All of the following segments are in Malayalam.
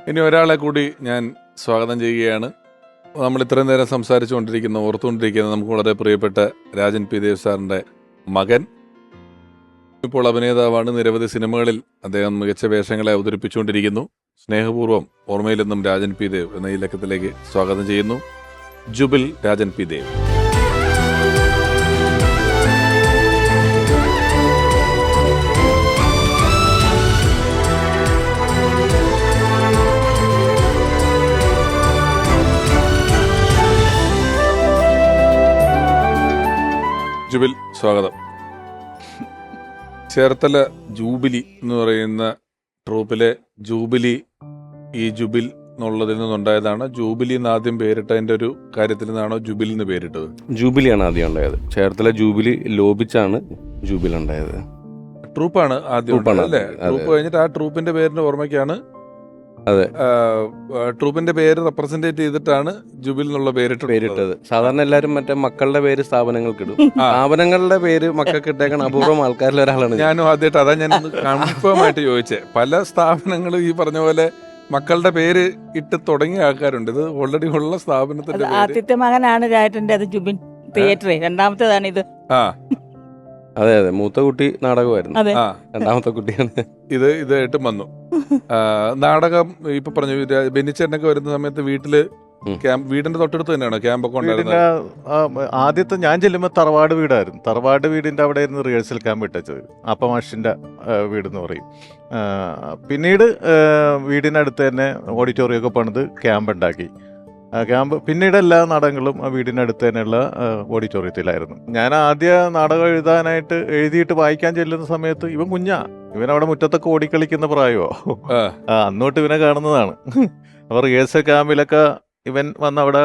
ഇനി ഒരാളെ കൂടി ഞാൻ സ്വാഗതം ചെയ്യുകയാണ്. നമ്മൾ ഇത്രയും നേരം സംസാരിച്ചുകൊണ്ടിരിക്കുന്ന ഓർത്തുകൊണ്ടിരിക്കുന്ന നമുക്ക് വളരെ പ്രിയപ്പെട്ട രാജൻ പി ദേവ് സാറിൻ്റെ മകൻ. ഇപ്പോൾ അഭിനേതാവാണ്. നിരവധി സിനിമകളിൽ അദ്ദേഹം മികച്ച വേഷങ്ങളെ അവതരിപ്പിച്ചുകൊണ്ടിരിക്കുന്നു. സ്നേഹപൂർവ്വം ഓർമ്മയിൽ നിന്നും രാജൻ പി ദേവ് എന്ന ഈ ലക്കത്തിലേക്ക് സ്വാഗതം ചെയ്യുന്നു. ജുബിൽ രാജൻ പി ദേവ്. ജുബിൽ, സ്വാഗതം. ചേർത്തല ജൂബിലി എന്ന് പറയുന്ന ട്രൂപ്പിലെ ജൂബിലി ഈ ജുബിൽ എന്നുള്ളതിൽ നിന്നുണ്ടായതാണ്. ജൂബിലി എന്ന് ആദ്യം പേരിട്ടതിന്റെ ഒരു കാര്യത്തിൽ നിന്നാണോ ജുബിൽ എന്ന് പേരിട്ടത്? ജൂബിലിയാണ് ആദ്യം ഉണ്ടായത്. ചേർത്തല ജൂബിലി ലോപിച്ചാണ് ജൂബിൽ ഉണ്ടായത്. ട്രൂപ്പാണ് ആദ്യം അല്ലേ? ട്രൂപ്പ് കഴിഞ്ഞിട്ട് ആ ട്രൂപ്പിന്റെ പേരിന്റെ ഓർമ്മയ്ക്കാണ്, അതെ, ട്രൂപ്പിന്റെ പേര് റെപ്രസെന്റേറ്റ് ചെയ്തിട്ടാണ് ജുബിൽ എന്നുള്ള പേരിട്ടത്. സാധാരണ എല്ലാവരും മറ്റേ മക്കളുടെ പേര് സ്ഥാപനങ്ങൾക്ക് ഇടും. സ്ഥാപനങ്ങളുടെ പേര് മക്കൾക്ക് ഇട്ടേക്കാൻ അപൂർവം ആൾക്കാരിൽ ഒരാളാണ്. ഞാനും ആദ്യമായിട്ട് അതാ ഞാൻ കൺഫേം ആയിട്ട് ചോദിച്ചേ. പല സ്ഥാപനങ്ങളും ഈ പറഞ്ഞ പോലെ മക്കളുടെ പേര് ഇട്ട് തുടങ്ങിയ ആൾക്കാരുണ്ട്. ഇത് ഓൾറെഡി ഉള്ള സ്ഥാപനത്തിന്റെ ആദ്യത്തെ മകനാണ് രാജന്റെ, അത് ജുബിൻ തിയേറ്റർ. രണ്ടാമത്തേതാണ് ഇത്. അതെ അതെ, മൂത്ത കുട്ടി നാടകമായിരുന്നു, രണ്ടാമത്തെ കുട്ടിയാണ് ഇത്. ഇതായിട്ടും വന്നു നാടകം. ഇപ്പൊ പറഞ്ഞു ബെന്നിച്ചേട്ടനൊക്കെ വരുന്ന സമയത്ത് വീട്ടില് വീടിന്റെ തൊട്ടടുത്ത് തന്നെയാണോ ക്യാമ്പൊക്കെ ഉണ്ടായിരുന്നത്? ആദ്യത്തെ ഞാൻ ചെല്ലുമ്പോൾ തറവാട് വീടായിരുന്നു. തറവാട് വീടിന്റെ അവിടെ ആയിരുന്നു റിഹേഴ്സൽ ക്യാമ്പ് ഇട്ടത്. അപ്പമാഷിന്റെ വീടെന്ന് പറയും. പിന്നീട് വീടിനടുത്ത് തന്നെ ഓഡിറ്റോറിയം ഒക്കെ പണിത് ക്യാമ്പ് ഉണ്ടാക്കി. ക്യാമ്പ് പിന്നീട് എല്ലാ നാടകങ്ങളും ആ വീടിനടുത്ത് തന്നെയുള്ള ഓഡിറ്റോറിയത്തിലായിരുന്നു. ഞാൻ ആദ്യ നാടകം എഴുതിയിട്ട് വായിക്കാൻ ചെല്ലുന്ന സമയത്ത് ഇവൻ കുഞ്ഞാ, ഇവനവിടെ മുറ്റത്തൊക്കെ ഓടിക്കളിക്കുന്ന പ്രായമോ. അന്നോട്ട് ഇവനെ കാണുന്നതാണ്. അപ്പോൾ റിഹേഴ്സൽ ക്യാമ്പിലൊക്കെ ഇവൻ വന്ന് അവിടെ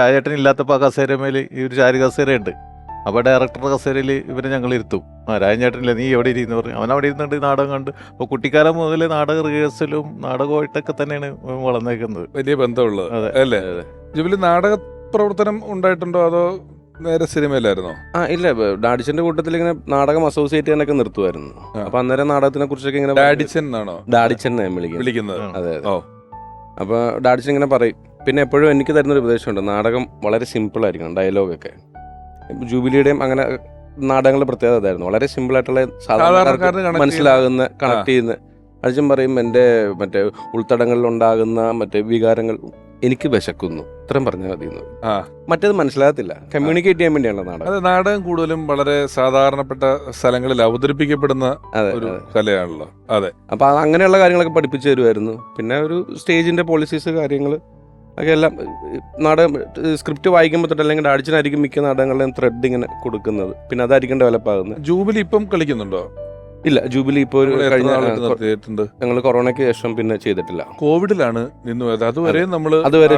രാജേട്ടൻ ഇല്ലാത്തപ്പോൾ ആ കസേരമേൽ ഈ ഒരു ചാരി കസേരയുണ്ട്. അപ്പോൾ ഡയറക്ടറുടെ കസേരയിൽ ഇവനെ ഞങ്ങൾ ഇരുത്തും. രാജേട്ടനില്ല, നീ എവിടെ ഇരിക്കുന്നു പറഞ്ഞു. അവൻ അവിടെ ഇരുന്നിട്ട് നാടകം കണ്ട്. അപ്പോൾ കുട്ടിക്കാലം മുതൽ നാടക റിഹേഴ്സലും നാടകമായിട്ടൊക്കെ തന്നെയാണ് വളർന്നേക്കുന്നത്. വലിയ ബന്ധമുള്ളത് അല്ലേ? ജുബിലി നാടക പ്രവർത്തനം ഉണ്ടായിട്ടുണ്ടോ അതോ നേരെ സിനിമയിലായിരുന്നോ? ഇല്ല, ഡാഡിച്ചന്റെ കൂട്ടത്തിൽ ഇങ്ങനെ നാടകം അസോസിയേറ്റ് ചെയ്യാനൊക്കെ നിർത്തുമായിരുന്നു. അപ്പൊ അന്നേരം നാടകത്തിനെ കുറിച്ചൊക്കെ ഇങ്ങനെ ഡാഡിച്ചൻ എന്നാണോ? ഡാഡിച്ചൻ വിളിക്കുന്നത്. അതെ അതെ. അപ്പൊ ഡാഡിച്ചൻ ഇങ്ങനെ പറയും. പിന്നെ എപ്പോഴും എനിക്ക് തരുന്നൊരു ഉപദേശമുണ്ട്, നാടകം വളരെ സിമ്പിൾ ആയിരിക്കണം, ഡയലോഗൊക്കെ. ജൂബിലിയുടെയും അങ്ങനെ നാടകങ്ങളുടെ പ്രത്യേകത അതായിരുന്നു. വളരെ സിമ്പിൾ ആയിട്ടുള്ള സാധാരണക്കാർക്ക് മനസ്സിലാകുന്ന, കണക്ട് ചെയ്യുന്ന. അച്ഛൻ പറയും എൻ്റെ മറ്റേ ഉൾത്തടങ്ങളിൽ ഉണ്ടാകുന്ന മറ്റേ വികാരങ്ങൾ എനിക്ക് വിശക്കുന്നു, ഇത്രയും പറഞ്ഞാൽ മതി. മറ്റേത് മനസ്സിലാകത്തില്ല. കമ്മ്യൂണിക്കേറ്റ് ചെയ്യാൻ വേണ്ടിയാണ് നാടകം. അത് നാടകം കൂടുതലും വളരെ സാധാരണപ്പെട്ട സ്ഥലങ്ങളിൽ അവതരിപ്പിക്കപ്പെടുന്ന ഒരു കലയാണല്ലോ. അതെ. അപ്പൊ അങ്ങനെയുള്ള കാര്യങ്ങളൊക്കെ പഠിപ്പിച്ചു തരുമായിരുന്നു. പിന്നെ ഒരു സ്റ്റേജിന്റെ പോളിസീസ് കാര്യങ്ങൾ ഒക്കെ എല്ലാം നാടകം സ്ക്രിപ്റ്റ് വായിക്കുമ്പോൾ തൊട്ട് അല്ലെങ്കിൽ ഡാഡിച്ചനായിരിക്കും മിക്ക നാടകങ്ങളിലും ത്രെഡ് ഇങ്ങനെ കൊടുക്കുന്നത്. പിന്നെ അതായിരിക്കും ഡെവലപ്പ് ആകുന്നത്. ജൂബിലി ഇപ്പം കളിക്കുന്നുണ്ടോ? ഇല്ല, ജൂബിലി ഇപ്പോൾ ഞങ്ങൾ കൊറോണയ്ക്ക് ശേഷം പിന്നെ ചെയ്തിട്ടില്ല. കോവിഡിലാണ് നിന്ന് പോയത്. അതുവരെ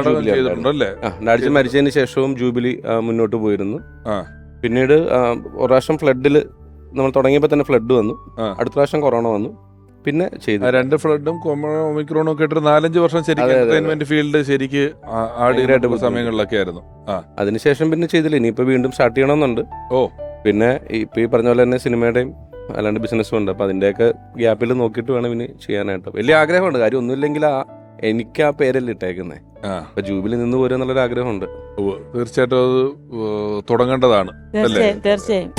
ഡാഡിച്ചൻ മരിച്ചതിന് ശേഷവും ജൂബിലി മുന്നോട്ട് പോയിരുന്നു. പിന്നീട് ഒരു പ്രാവശ്യം ഫ്ലഡിൽ നമ്മൾ തുടങ്ങിയപ്പോൾ തന്നെ ഫ്ലഡ് വന്നു. അടുത്ത പ്രാവശ്യം കൊറോണ വന്നു. പിന്നെ ചെയ്തു. രണ്ട് ഫ്ലഡും ഒമിക്രോണും ഒക്കെ ഇട്ട് 4-5 വർഷം ശരിക്കും എന്റർടൈൻമെന്റ് ഫീൽഡ് ശരിക്ക് ആടിയായിട്ട് സമയങ്ങളിലൊക്കെ ആയിരുന്നു. അതിനുശേഷം പിന്നെ ചെയ്തില്ല. ഇനിയിപ്പോ വീണ്ടും സ്റ്റാർട്ട് ചെയ്യണമെന്നുണ്ട്. പിന്നെ ഇപ്പൊ ഈ പറഞ്ഞ പോലെ തന്നെ സിനിമയുടെയും അല്ലാണ്ട് ബിസിനസ്സും ഉണ്ട്. അപ്പൊ അതിന്റെയൊക്കെ ഗ്യാപ്പിൽ നോക്കിയിട്ട് വേണം ഇനി ചെയ്യാനായിട്ട്. വലിയ ആഗ്രഹമുണ്ട്. കാര്യം ഒന്നുമില്ലെങ്കിൽ എനിക്ക് ആ പേരല്ലേ ഇട്ടേക്കുന്നേ. അപ്പൊ ജൂബിലി നിന്ന് പോരുക എന്നുള്ളൊരു ആഗ്രഹമുണ്ട്. തീർച്ചയായിട്ടും അത് തുടങ്ങേണ്ടതാണ്. തീർച്ചയായും.